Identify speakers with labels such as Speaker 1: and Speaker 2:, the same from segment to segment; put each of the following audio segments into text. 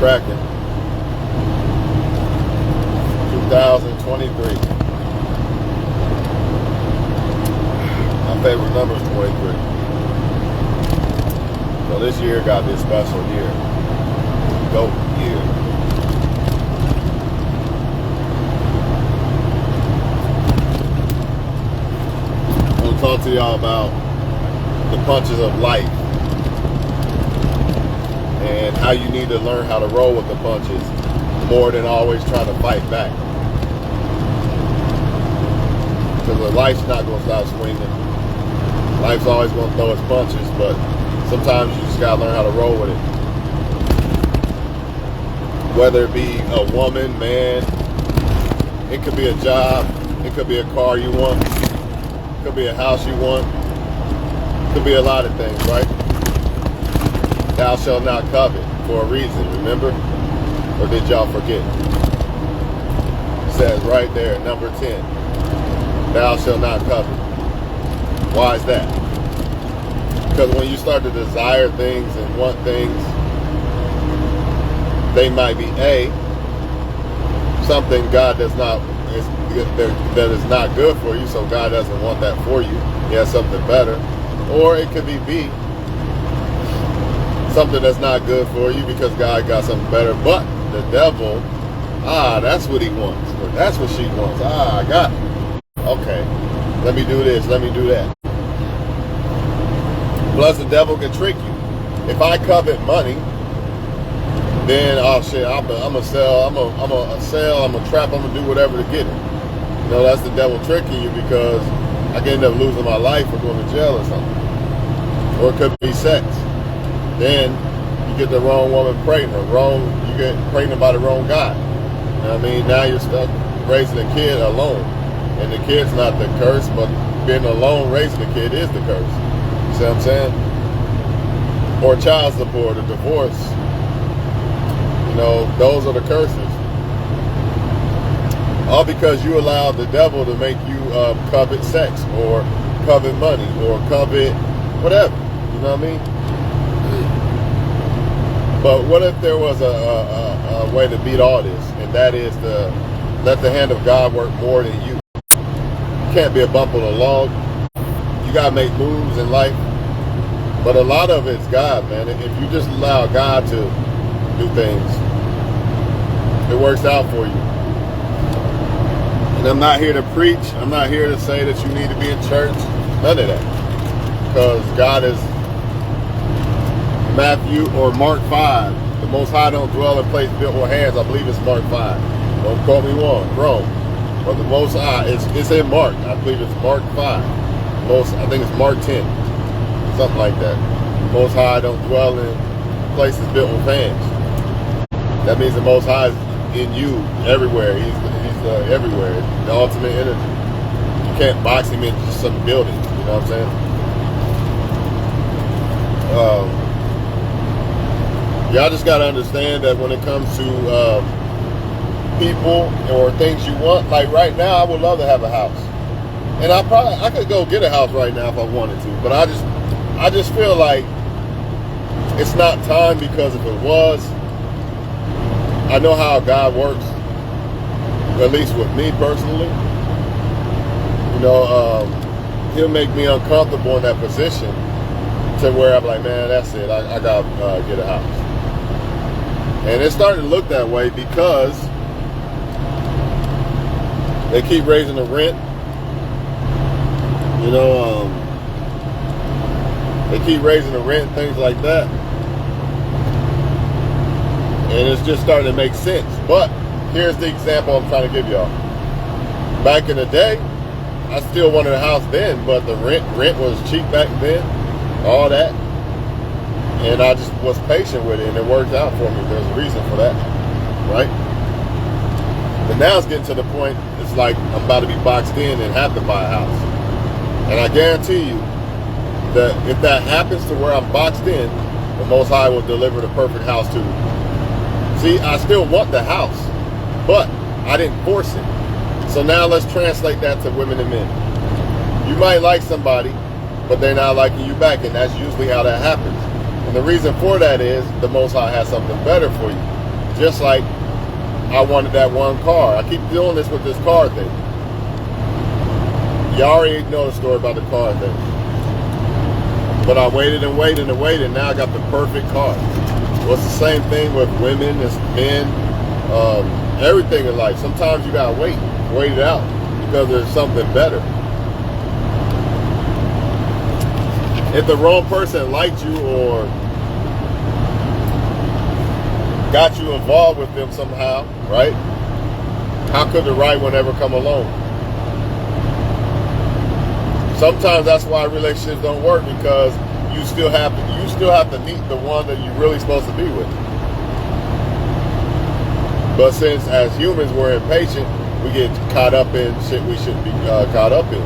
Speaker 1: cracking. 2023. My favorite number is 23. So this year got to be a special year. Go year. I'm going to talk to y'all about the punches of life and how you need to learn how to roll with the punches more than always trying to fight back. Because life's not going to stop swinging. Life's always going to throw its punches, but sometimes you just got to learn how to roll with it. Whether it be a woman, man, it could be a job, it could be a car you want, it could be a house you want, it could be a lot of things, right? Thou shalt not covet for a reason, remember? Or did y'all forget? It says right there, number 10, thou shalt not covet. Why is that? Because when you start to desire things and want things, they might be something God does not, that is not good for you, so God doesn't want that for you. He has something better. Or it could be B, something that's not good for you because God got something better. But the devil, that's what he wants. Or that's what she wants. I got it. Okay, let me do this, let me do that. Plus the devil can trick you. If I covet money, then I'm a sell, I'm a trap, I'm gonna do whatever to get it. You know, that's the devil tricking you because I can end up losing my life or going to jail or something. Or it could be sex. Then you get the wrong woman pregnant, you get pregnant by the wrong guy. You know what I mean? Now you're stuck raising a kid alone. And the kid's not the curse, but being alone raising a kid is the curse. You see what I'm saying? Or child support, or divorce. You know, those are the curses. All because you allowed the devil to make you covet sex, or covet money, or covet whatever. You know what I mean? But what if there was a way to beat all this, and that is to let the hand of God work more than you. You can't be a bump on a log. You gotta make moves in life. But a lot of it's God, man. If you just allow God to do things, it works out for you. And I'm not here to preach. I'm not here to say that you need to be in church. None of that. Because God is Matthew or Mark 5. The Most High don't dwell in place built with hands. I believe it's Mark 5. Don't quote me wrong. But the Most High, it's in Mark. I believe it's Mark 5. I think it's Mark 10. Something like that. The Most High don't dwell in places built with hands. That means the Most High is in you everywhere. He's everywhere. The ultimate energy. You can't box him into just some building. You know what I'm saying? Y'all just got to understand that when it comes to people or things you want, like right now, I would love to have a house. And I could go get a house right now if I wanted to. But I just feel like it's not time, because if it was, I know how God works, at least with me personally. You know, he'll make me uncomfortable in that position to where I'm like, man, that's it. I got to get a house. And it's starting to look that way because they keep raising the rent. You know, they keep raising the rent, things like that. And it's just starting to make sense. But here's the example I'm trying to give y'all. Back in the day, I still wanted a house then, but the rent was cheap back then, all that. And I just was patient with it, and it worked out for me. There's a reason for that, right? But now it's getting to the point, it's like I'm about to be boxed in and have to buy a house. And I guarantee you that if that happens to where I'm boxed in, the Most High will deliver the perfect house to me. See, I still want the house, but I didn't force it. So now let's translate that to women and men. You might like somebody, but they're not liking you back, and that's usually how that happens. And the reason for that is the Most High has something better for you. Just like I wanted that one car. I keep doing this with this car thing. You already know the story about the car thing. But I waited and waited and waited, and now I got the perfect car. Well, it's the same thing with women, it's men, everything in life. Sometimes you gotta wait it out because there's something better. If the wrong person liked you or got you involved with them somehow, right? How could the right one ever come along? Sometimes that's why relationships don't work, because you still have to meet the one that you're really supposed to be with. But since as humans we're impatient, we get caught up in shit we shouldn't be caught up in.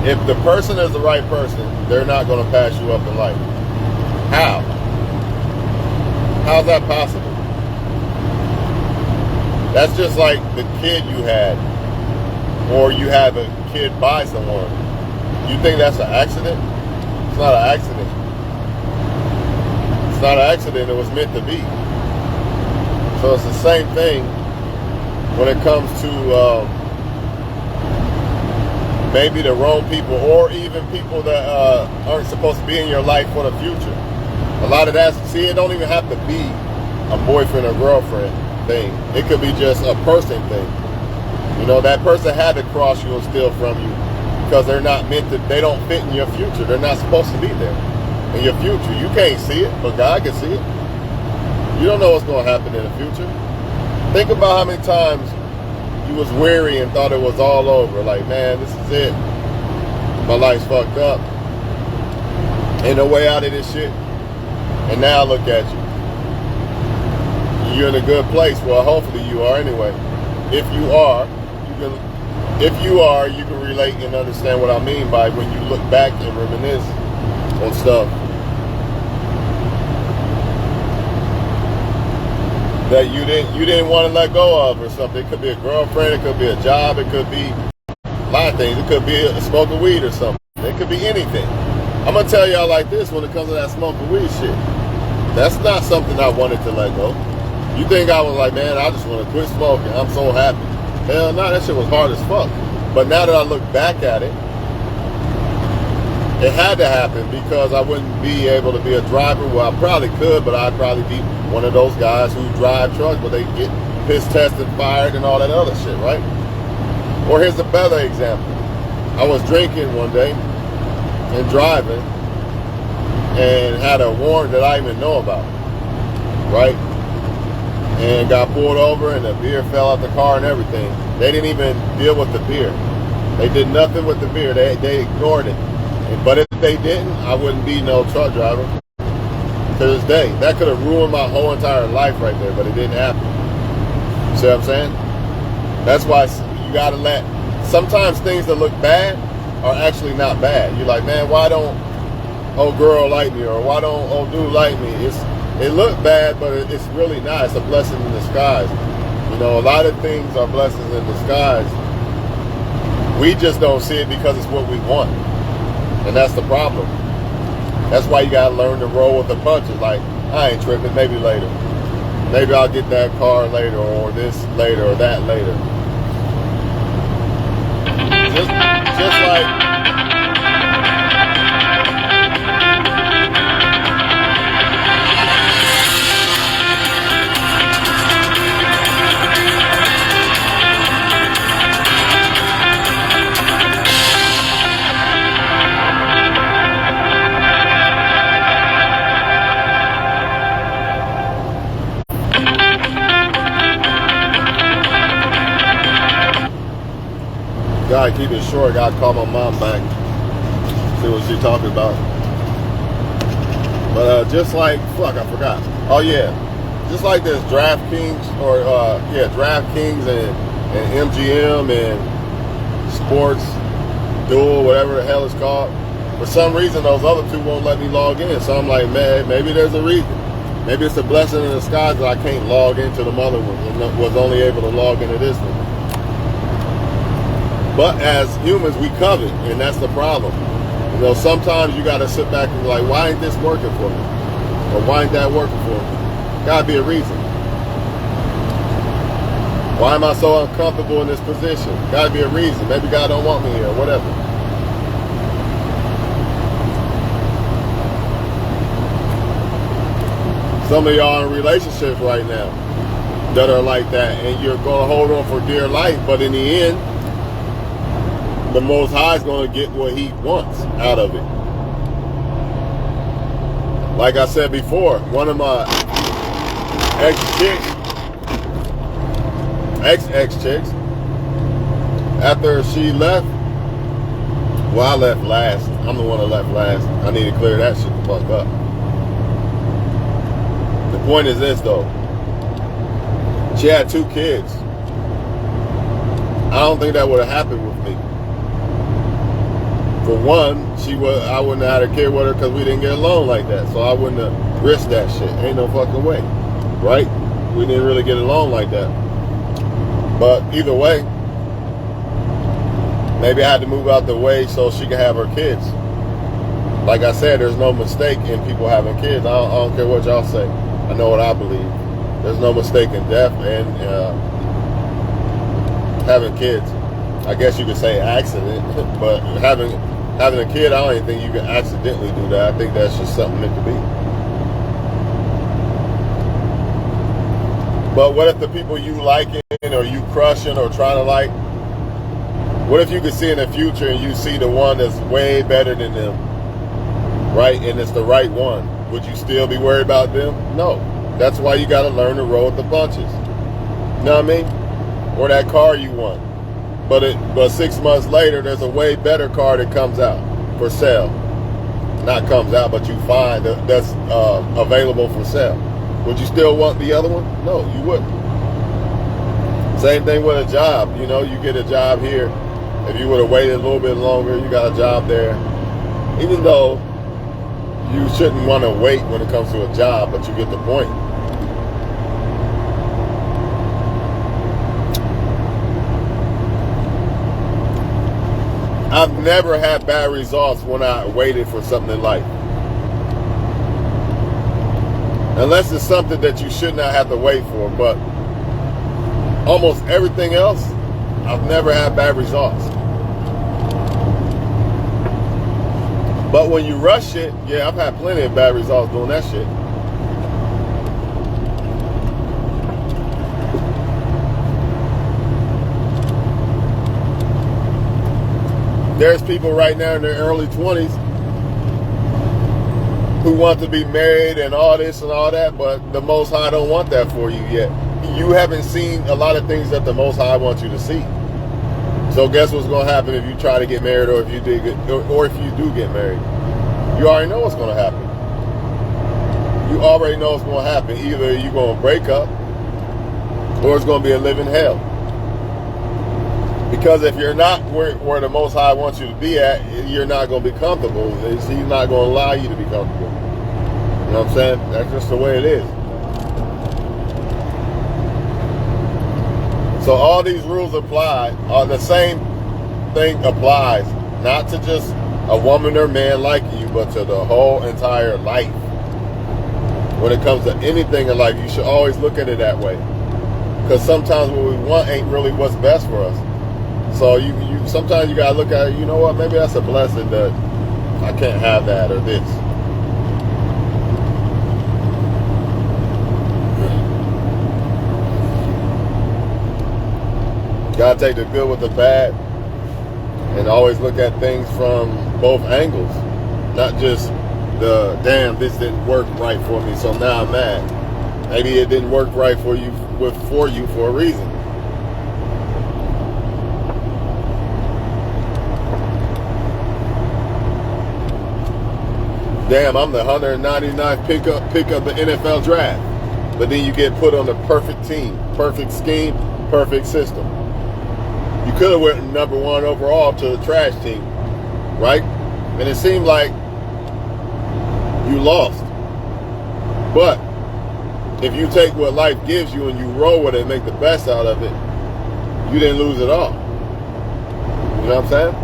Speaker 1: If the person is the right person, they're not going to pass you up in life. How? How's that possible? That's just like the kid you had, or you had a kid by someone. You think that's an accident? It's not an accident. It's not an accident, it was meant to be. So it's the same thing when it comes to maybe the wrong people, or even people that aren't supposed to be in your life for the future. A lot of that, see, it don't even have to be a boyfriend or girlfriend thing. It could be just a person thing. You know, that person had to cross you and steal from you because they're not meant to, they don't fit in your future. They're not supposed to be there in your future. You can't see it, but God can see it. You don't know what's going to happen in the future. Think about how many times you was weary and thought it was all over. Like, man, this is it. My life's fucked up. Ain't no way out of this shit. And now look at you. You're in a good place. Well, hopefully you are anyway. If you are, you can relate and understand what I mean by when you look back and reminisce on stuff that you didn't want to let go of or something. It could be a girlfriend, it could be a job, it could be a lot of things. It could be a smoke of weed or something. It could be anything. I'm gonna tell y'all like this when it comes to that smoke of weed shit. That's not something I wanted to let go. You think I was like, man, I just want to quit smoking. I'm so happy. Hell no, that shit was hard as fuck. But now that I look back at it, it had to happen because I wouldn't be able to be a driver. Well, I probably could, but I'd probably be one of those guys who drive trucks, but they get piss tested, fired, and all that other shit, right? Or here's a better example. I was drinking one day and driving and had a warrant that I didn't even know about, right? And got pulled over and the beer fell out the car and everything. They didn't even deal with the beer. They did nothing with the beer. They ignored it. But if they didn't, I wouldn't be no truck driver to this day. That could have ruined my whole entire life right there, but it didn't happen. See what I'm saying? That's why you gotta let, sometimes things that look bad are actually not bad. You're like, man, why don't old girl like me, or why don't old dude like me? It looked bad, but it's really not. It's a blessing in disguise. You know, a lot of things are blessings in disguise. We just don't see it because it's what we want. And that's the problem. That's why you gotta learn to roll with the punches. Like, I ain't tripping, maybe later. Maybe I'll get that car later, or this later, or that later. Just like, gotta keep it short. Gotta call my mom back, see what she's talking about. But just like, fuck, I forgot. Oh yeah, just like this DraftKings, or DraftKings and MGM and Sports Duel, whatever the hell it's called. For some reason, those other two won't let me log in. So I'm like, man, maybe there's a reason. Maybe it's a blessing in disguise that I can't log into the other one and was only able to log into this one. But as humans, we covet, and that's the problem. You know, sometimes you got to sit back and be like, why ain't this working for me? Or why ain't that working for me? Gotta be a reason. Why am I so uncomfortable in this position? Gotta be a reason. Maybe God don't want me here, or whatever. Some of y'all in relationships right now that are like that, and you're going to hold on for dear life, but in the end, the Most High is going to get what He wants out of it. Like I said before, one of my ex-chicks, after she left, well, I left last. I'm the one that left last. I need to clear that shit the fuck up. The point is this, though. She had 2 kids. I don't think that would have happened with me. For one, I wouldn't have had a kid with her because we didn't get along like that. So I wouldn't have risked that shit. Ain't no fucking way. Right? We didn't really get along like that. But either way, maybe I had to move out the way so she could have her kids. Like I said, there's no mistake in people having kids. I don't care what y'all say. I know what I believe. There's no mistake in death and having kids. I guess you could say accident, but having a kid, I don't even think you can accidentally do that. I think that's just something meant to be. But what if the people you liking or you crushing or trying to like, what if you could see in the future and you see the one that's way better than them, right? And it's the right one. Would you still be worried about them? No. That's why you got to learn to roll with the punches. You know what I mean? Or that car you want. But 6 months later, there's a way better car that comes out for sale. Not comes out, but you find that's available for sale. Would you still want the other one? No, you wouldn't. Same thing with a job. You know, you get a job here. If you would have waited a little bit longer, you got a job there. Even though you shouldn't want to wait when it comes to a job, but you get the point. I've never had bad results when I waited for something in life. Unless it's something that you should not have to wait for. But almost everything else, I've never had bad results. But when you rush it, yeah, I've had plenty of bad results doing that shit. There's people right now in their early 20s who want to be married and all this and all that, but the Most High don't want that for you yet. You haven't seen a lot of things that the Most High wants you to see. So guess what's going to happen if you try to get married, or if you do get married? You already know what's going to happen. You already know what's going to happen. Either you're going to break up, or it's going to be a living hell. Because if you're not where the Most High wants you to be at, you're not going to be comfortable. He's not going to allow you to be comfortable. You know what I'm saying? That's just the way it is. So all these rules apply. The same thing applies. Not to just a woman or man liking you, but to the whole entire life. When it comes to anything in life, you should always look at it that way. Because sometimes what we want ain't really what's best for us. So you sometimes you gotta look at it, you know what, maybe that's a blessing that I can't have that or this. Gotta take the good with the bad and always look at things from both angles. Not just the damn, this didn't work right for me, so now I'm mad. Maybe it didn't work right for you for a reason. Damn, I'm the 199th pick up the NFL draft. But then you get put on the perfect team, perfect scheme, perfect system. You could have went number 1 overall to the trash team, right? And it seemed like you lost. But if you take what life gives you and you roll with it and make the best out of it, you didn't lose at all. You know what I'm saying?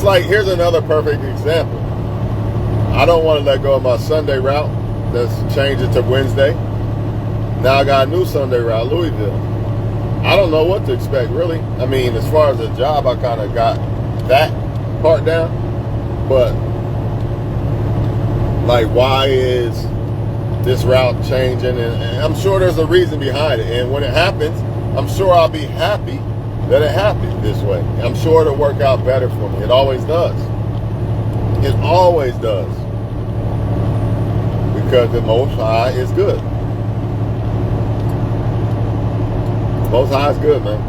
Speaker 1: like, here's another perfect example. I don't want to let go of my Sunday route. Let's change it to Wednesday. Now I got a new Sunday route, Louisville. I don't know what to expect, really. I mean, as far as the job, I kind of got that part down. But, like, why is this route changing? And I'm sure there's a reason behind it. And when it happens, I'm sure I'll be happy that it happened this way. I'm sure it'll work out better for me. It always does. It always does. Because the Most High is good. Most High is good, man.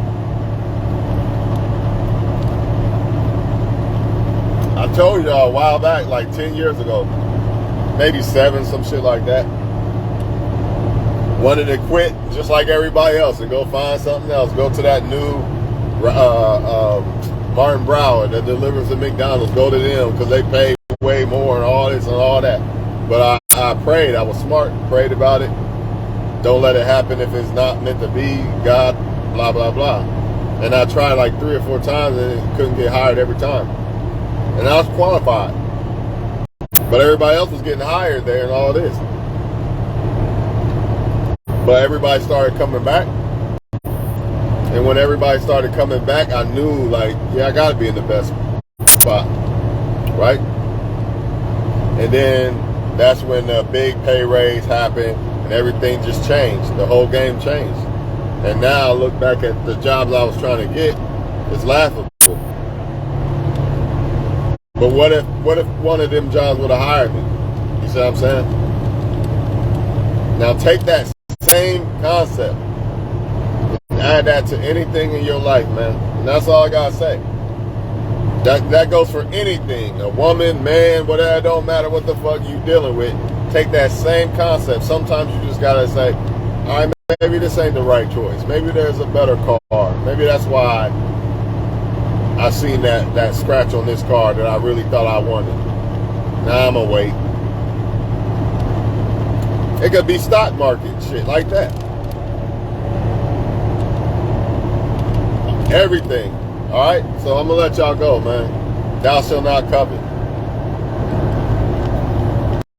Speaker 1: I told y'all a while back, like 10 years ago, maybe 7, some shit like that. Wanted to quit just like everybody else and go find something else. Go to that new Martin Brower that delivers to McDonald's. Go to them because they pay way more and all this and all that. But I prayed. I was smart. Prayed about it. Don't let it happen if it's not meant to be. God, blah, blah, blah. And I tried like 3 or 4 times and couldn't get hired every time. And I was qualified. But everybody else was getting hired there and all this. But everybody started coming back. And when everybody started coming back, I knew, like, yeah, I got to be in the best spot. Right? And then that's when the big pay raise happened and everything just changed. The whole game changed. And now I look back at the jobs I was trying to get, it's laughable. But what if one of them jobs would have hired me? You see what I'm saying? Now take that same concept and add that to anything in your life, man. And that's all I gotta say. That goes for anything. A woman, man, whatever, it don't matter what the fuck you dealing with. Take that same concept. Sometimes you just gotta say, all right, maybe this ain't the right choice. Maybe there's a better car. Maybe that's why I seen that scratch on this car that I really thought I wanted. Now I'm gonna wait. It could be stock market shit like that. Everything. All right, so I'm gonna let y'all go, man. Thou shalt not covet.